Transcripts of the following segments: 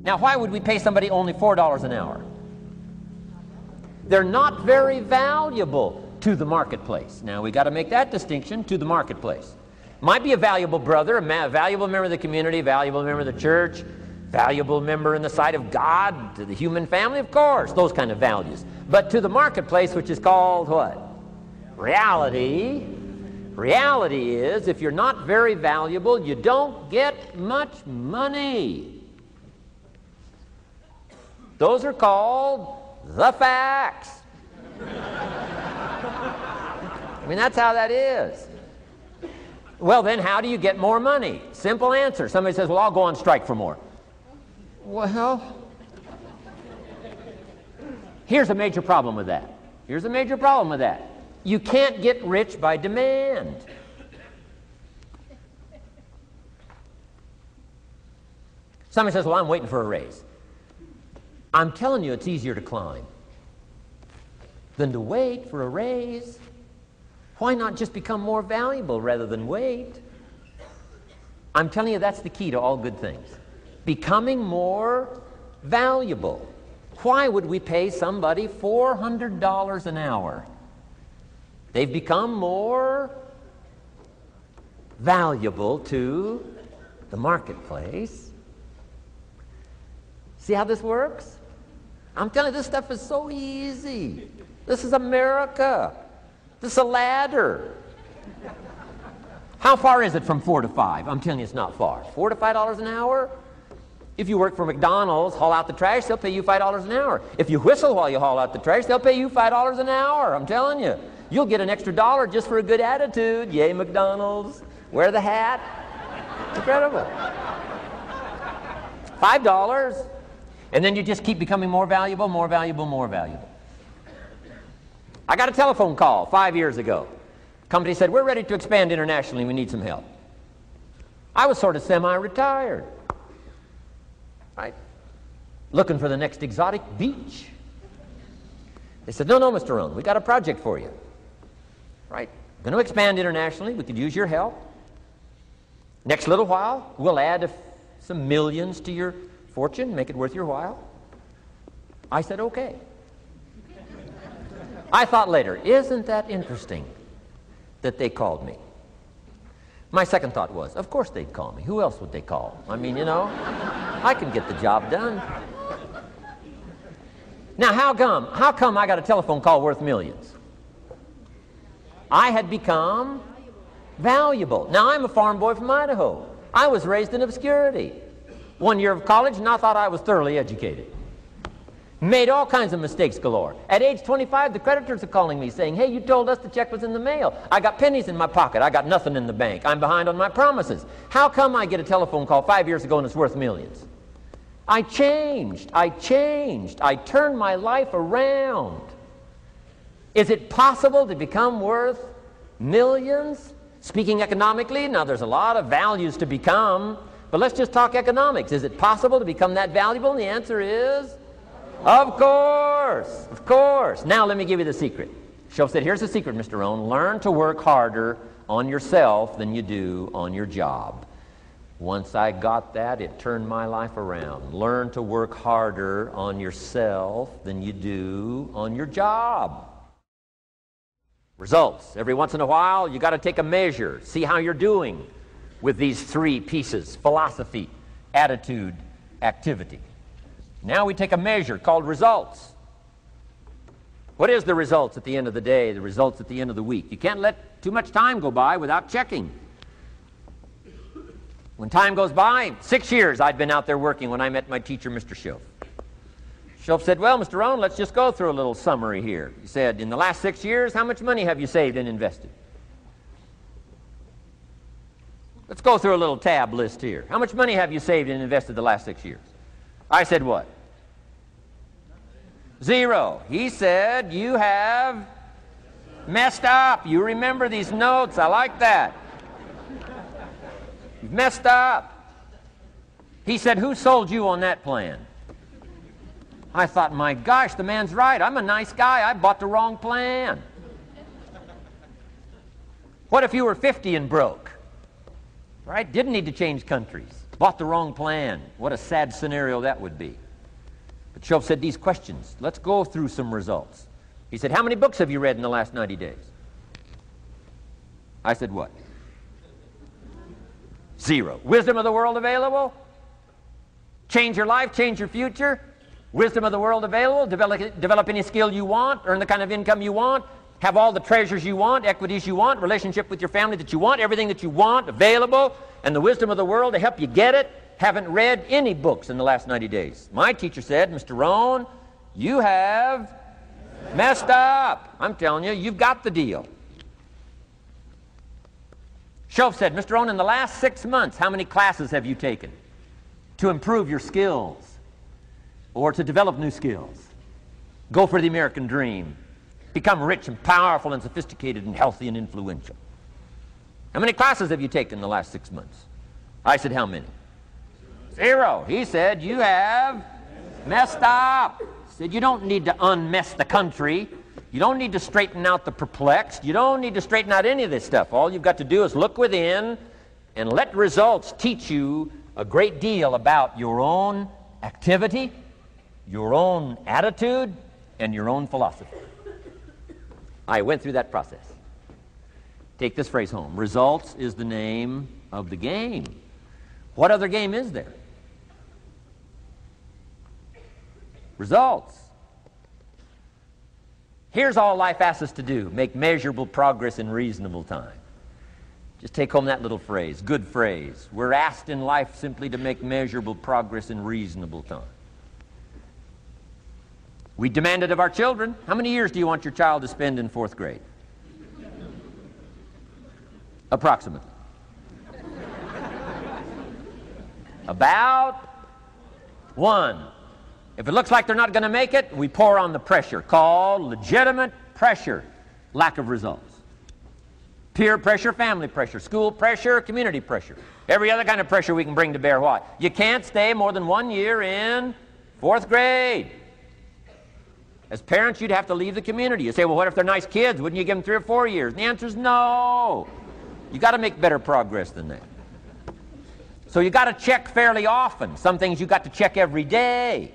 Now, why would we pay somebody only $4 an hour? They're not very valuable to the marketplace. Now, we got to make that distinction, to the marketplace. Might be a valuable brother, a valuable member of the community, a valuable member of the church, valuable member in the sight of God, to the human family, of course, those kind of values. But to the marketplace, which is called what? Reality. Reality is, if you're not very valuable, you don't get much money. Those are called the facts. I mean, that's how that is. Well, then, how do you get more money? Simple answer. Somebody says, well, I'll go on strike for more. Well, here's a major problem with that. Here's a major problem with that. You can't get rich by demand. Somebody says, well, I'm waiting for a raise. I'm telling you, it's easier to climb than to wait for a raise. Why not just become more valuable rather than wait? I'm telling you, that's the key to all good things. Becoming more valuable. Why would we pay somebody $400 an hour? They've become more valuable to the marketplace. See how this works? I'm telling you, this stuff is so easy. This is America. This is a ladder. How far is it from 4 to 5? I'm telling you, it's not far. $4 to $5 an hour? If you work for McDonald's, haul out the trash, they'll pay you $5 an hour. If you whistle while you haul out the trash, they'll pay you $5 an hour. I'm telling you. You'll get an extra $1 just for a good attitude. Yay, McDonald's. Wear the hat. It's incredible. $5. And then you just keep becoming more valuable, more valuable, more valuable. I got a telephone call 5 years ago. Company said, we're ready to expand internationally. We need some help. I was sort of semi-retired. Right? Looking for the next exotic beach. They said, no, Mr. Rohn, we got a project for you. Right? Going to expand internationally. We could use your help. Next little while, we'll add some millions to your fortune, make it worth your while. I said, okay. I thought later, isn't that interesting that they called me? My second thought was, of course they'd call me. Who else would they call? I mean, you know, I can get the job done. Now, how come I got a telephone call worth millions? I had become valuable. Now, I'm a farm boy from Idaho. I was raised in obscurity. 1 year of college, and I thought I was thoroughly educated. Made all kinds of mistakes galore. At age 25, the creditors are calling me saying, hey, you told us the check was in the mail. I got pennies in my pocket. I got nothing in the bank. I'm behind on my promises. How come I get a telephone call 5 years ago and it's worth millions? I changed. I turned my life around. Is it possible to become worth millions? Speaking economically, now there's a lot of values to become, but let's just talk economics. Is it possible to become that valuable? And the answer is, of course, of course. Now let me give you the secret. Shoaff said, here's the secret, Mr. Rohn. Learn to work harder on yourself than you do on your job. Once I got that, it turned my life around. Learn to work harder on yourself than you do on your job. Results. Every once in a while, you got to take a measure, see how you're doing with these three pieces: philosophy, attitude, activity. Now we take a measure called results. What is the results at the end of the day, the results at the end of the week? You can't let too much time go by without checking. When time goes by, 6 years I'd been out there working when I met my teacher, Mr. Shoaff. Shoaff said, well, Mr. Rohn, let's just go through a little summary here. He said, in the last 6 years, how much money have you saved and invested? Let's go through a little tab list here. How much money have you saved and invested the last 6 years? I said, what? 0. He said, you have messed up. You remember these notes. I like that. You've messed up. He said, who sold you on that plan? I thought, my gosh, the man's right. I'm a nice guy. I bought the wrong plan. What if you were 50 and broke? Right? Didn't need to change countries. Bought the wrong plan. What a sad scenario that would be. But Shoaff said these questions. Let's go through some results. He said, how many books have you read in the last 90 days? I said, what? 0. Wisdom of the world available? Change your life, change your future? Wisdom of the world available? Develop any skill you want, earn the kind of income you want, have all the treasures you want, equities you want, relationship with your family that you want, everything that you want available, and the wisdom of the world to help you get it. Haven't read any books in the last 90 days. My teacher said, Mr. Rohn, you have messed up. I'm telling you, you've got the deal. Shoaff said, Mr. Rohn, in the last 6 months, how many classes have you taken to improve your skills or to develop new skills? Go for the American dream. Become rich and powerful and sophisticated and healthy and influential. How many classes have you taken in the last 6 months? I said, how many? 0. He said, you have messed up. He said, you don't need to unmess the country. You don't need to straighten out the perplexed. You don't need to straighten out any of this stuff. All you've got to do is look within and let results teach you a great deal about your own activity, your own attitude, and your own philosophy. I went through that process. Take this phrase home. Results is the name of the game. What other game is there? Results. Here's all life asks us to do. Make measurable progress in reasonable time. Just take home that little phrase. Good phrase. We're asked in life simply to make measurable progress in reasonable time. We demand it of our children. How many years do you want your child to spend in 4th grade? Approximately. About 1. If it looks like they're not going to make it, we pour on the pressure, called legitimate pressure, lack of results. Peer pressure, family pressure, school pressure, community pressure. Every other kind of pressure we can bring to bear. What? You can't stay more than 1 year in 4th grade. As parents, you'd have to leave the community. You say, well, what if they're nice kids? Wouldn't you give them 3 or 4 years? And the answer is no. You got to make better progress than that. So you got to check fairly often. Some things you got to check every day.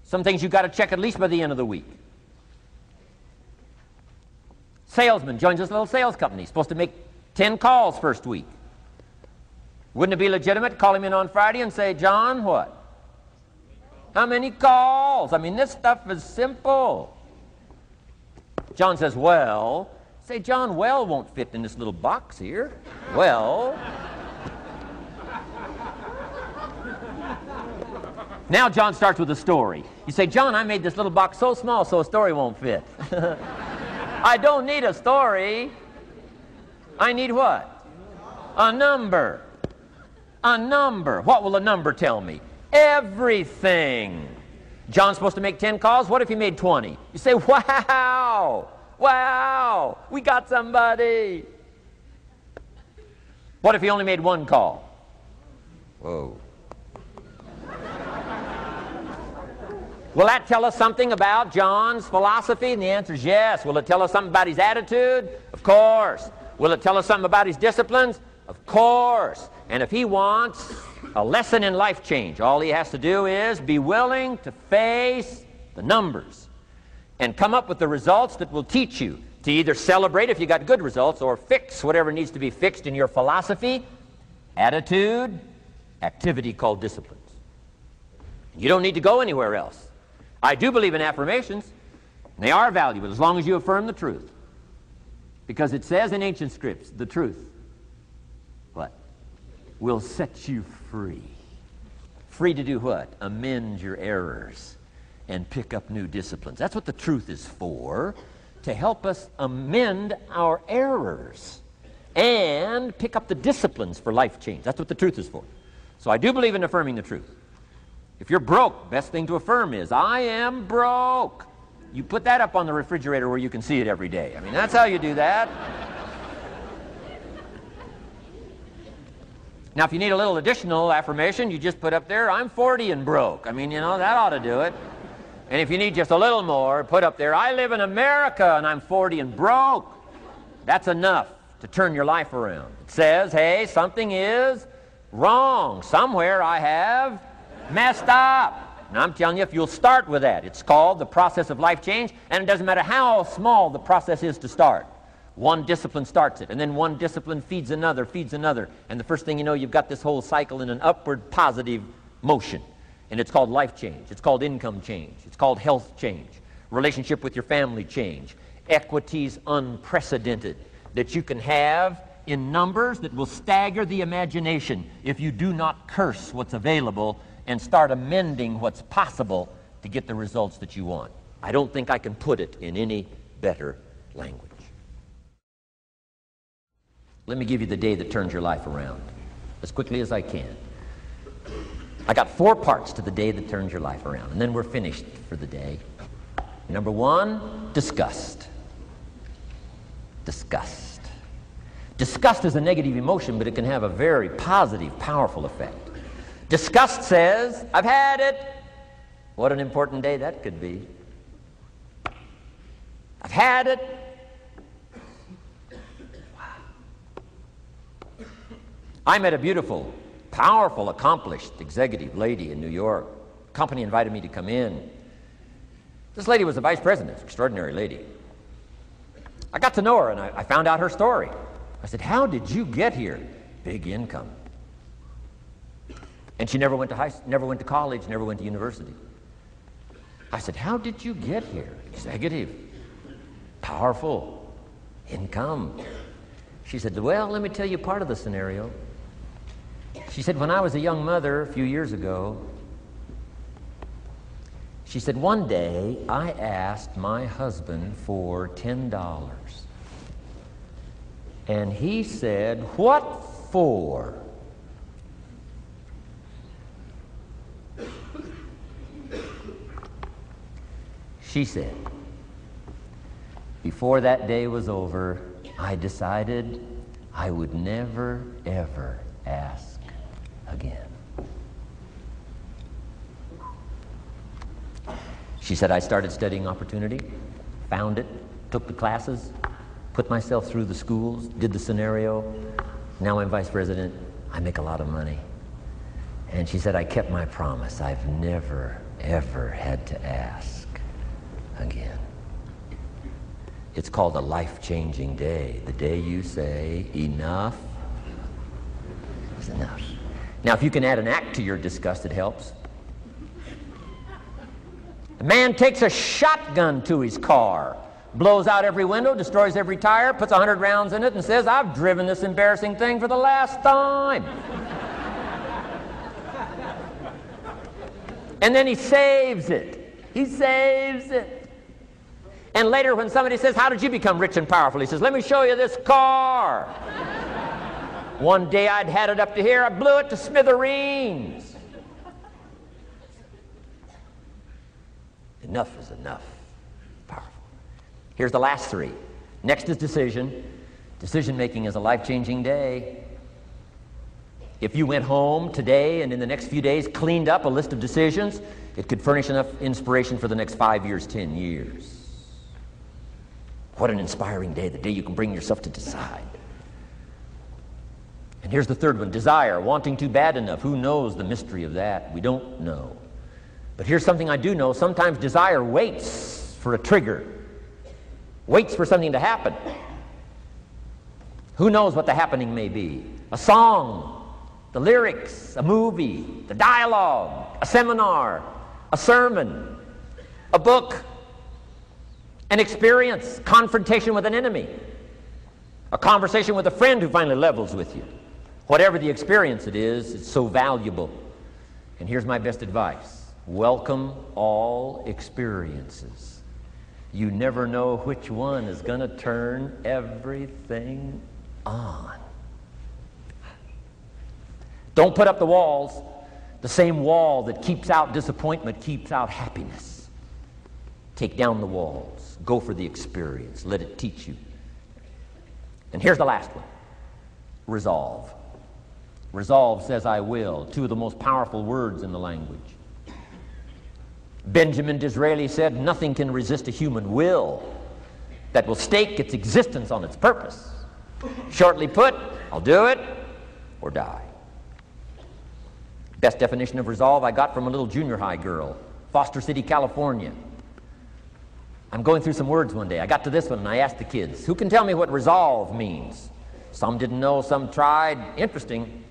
Some things you got to check at least by the end of the week. Salesman joins this little sales company. He's supposed to make 10 calls first week. Wouldn't it be legitimate to call him in on Friday and say, John, what? How many calls? I mean, this stuff is simple. John says, well. Say, John, well won't fit in this little box here. Well. Now John starts with a story. You say, John, I made this little box so small so a story won't fit. I don't need a story. I need what? A number. A number. What will a number tell me? Everything. John's supposed to make 10 calls. What if he made 20? You say, wow, wow, we got somebody. What if he only made 1 call? Whoa. Will that tell us something about John's philosophy? And the answer is yes. Will it tell us something about his attitude? Of course. Will it tell us something about his disciplines? Of course. And if he wants a lesson in life change, all he has to do is be willing to face the numbers and come up with the results that will teach you to either celebrate if you got good results or fix whatever needs to be fixed in your philosophy, attitude, activity called disciplines. You don't need to go anywhere else. I do believe in affirmations. They are valuable as long as you affirm the truth. Because it says in ancient scripts, the truth, what? Will set you free. Free to do what? Amend your errors and pick up new disciplines. That's what the truth is for, to help us amend our errors and pick up the disciplines for life change. That's what the truth is for. So I do believe in affirming the truth. If you're broke, best thing to affirm is, I am broke. You put that up on the refrigerator where you can see it every day. I mean, that's how you do that. Now, if you need a little additional affirmation, you just put up there, I'm 40 and broke. I mean, you know, that ought to do it. And if you need just a little more, put up there, I live in America and I'm 40 and broke. That's enough to turn your life around. It says, hey, something is Wrong. Somewhere I have messed up. And I'm telling you, if you'll start with that, it's called the process of life change, and it doesn't matter how small the process is to start. One discipline starts it, and then one discipline feeds another, and the first thing you know, you've got this whole cycle in an upward positive motion. And it's called life change. It's called income change. It's called health change. Relationship with your family change. Equities unprecedented that you can have in numbers that will stagger the imagination if you do not curse what's available and start amending what's possible to get the results that you want. I don't think I can put it in any better language. Let me give you the day that turns your life around as quickly as I can. I got 4 parts to the day that turns your life around, and then we're finished for the day. Number 1, disgust. Disgust. Disgust is a negative emotion, but it can have a very positive, powerful effect. Disgust says, I've had it. What an important day that could be. I've had it. Wow. I met a beautiful, powerful, accomplished executive lady in New York. The company invited me to come in. This lady was a vice president, extraordinary lady. I got to know her, and I found out her story. I said, how did you get here? Big income. And she never went to college, never went to university. I said, how did you get here? Executive, powerful, income. She said, well, let me tell you part of the scenario. She said, when I was a young mother a few years ago, she said, one day I asked my husband for $10. And he said, what for? She said, before that day was over, I decided I would never, ever ask again. She said, I started studying opportunity, found it, took the classes, put myself through the schools, did the scenario. Now I'm vice president. I make a lot of money. And she said, I kept my promise. I've never, ever had to ask again. It's called a life-changing day. The day you say, enough is enough. Now, if you can add an act to your disgust, it helps. A man takes a shotgun to his car, blows out every window, destroys every tire, puts 100 rounds in it, and says, I've driven this embarrassing thing for the last time. And then he saves it. He saves it. And later when somebody says, how did you become rich and powerful? He says, let me show you this car. One day I'd had it up to here. I blew it to smithereens. Enough is enough. Powerful. Here's the last 3. Next is decision. Decision making is a life-changing day. If you went home today and in the next few days cleaned up a list of decisions, it could furnish enough inspiration for the next 5 years, 10 years. What an inspiring day, the day you can bring yourself to decide. And here's the 3rd one, desire, wanting to bad enough. Who knows the mystery of that? We don't know. But here's something I do know. Sometimes desire waits for a trigger, waits for something to happen. Who knows what the happening may be? A song, the lyrics, a movie, the dialogue, a seminar, a sermon, a book, an experience, confrontation with an enemy, a conversation with a friend who finally levels with you. Whatever the experience it is, it's so valuable. And here's my best advice. Welcome all experiences. You never know which one is going to turn everything on. Don't put up the walls. The same wall that keeps out disappointment keeps out happiness. Take down the walls. Go for the experience. Let it teach you. And here's the last one. Resolve. Resolve says, I will. 2 of the most powerful words in the language. Benjamin Disraeli said, nothing can resist a human will that will stake its existence on its purpose. Shortly put, I'll do it or die. Best definition of resolve I got from a little junior high girl, Foster City, California. I'm going through some words one day. I got to this one and I asked the kids, who can tell me what resolve means? Some didn't know, some tried. Interesting.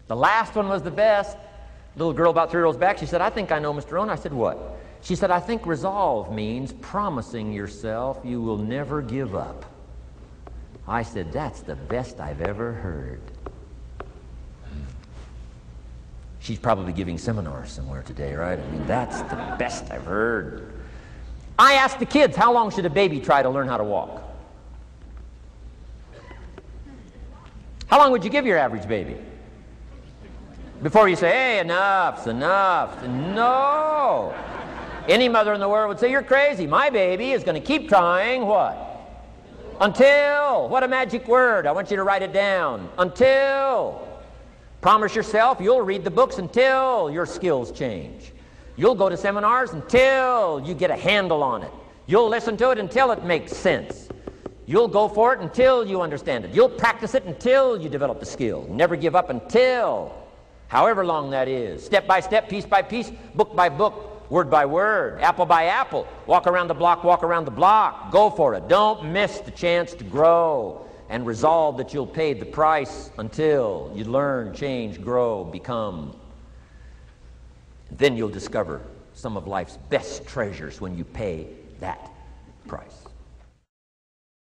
The last one was the best. Little girl about 3 rows back, she said, I think I know, Mr. Rohn. I said, what? She said, I think resolve means promising yourself you will never give up. I said, that's the best I've ever heard. She's probably giving seminars somewhere today, right? I mean, that's the best I've heard. I asked the kids, how long should a baby try to learn how to walk? How long would you give your average baby? Before you say, hey, enough's enough. No. Any mother in the world would say, you're crazy. My baby is going to keep trying what? Until. What a magic word. I want you to write it down. Until. Promise yourself you'll read the books until your skills change. You'll go to seminars until you get a handle on it. You'll listen to it until it makes sense. You'll go for it until you understand it. You'll practice it until you develop the skill. Never give up until, however long that is. Step by step, piece by piece, book by book, word by word, apple by apple. Walk around the block, walk around the block. Go for it. Don't miss the chance to grow. And resolve that you'll pay the price until you learn, change, grow, become. Then you'll discover some of life's best treasures when you pay that price.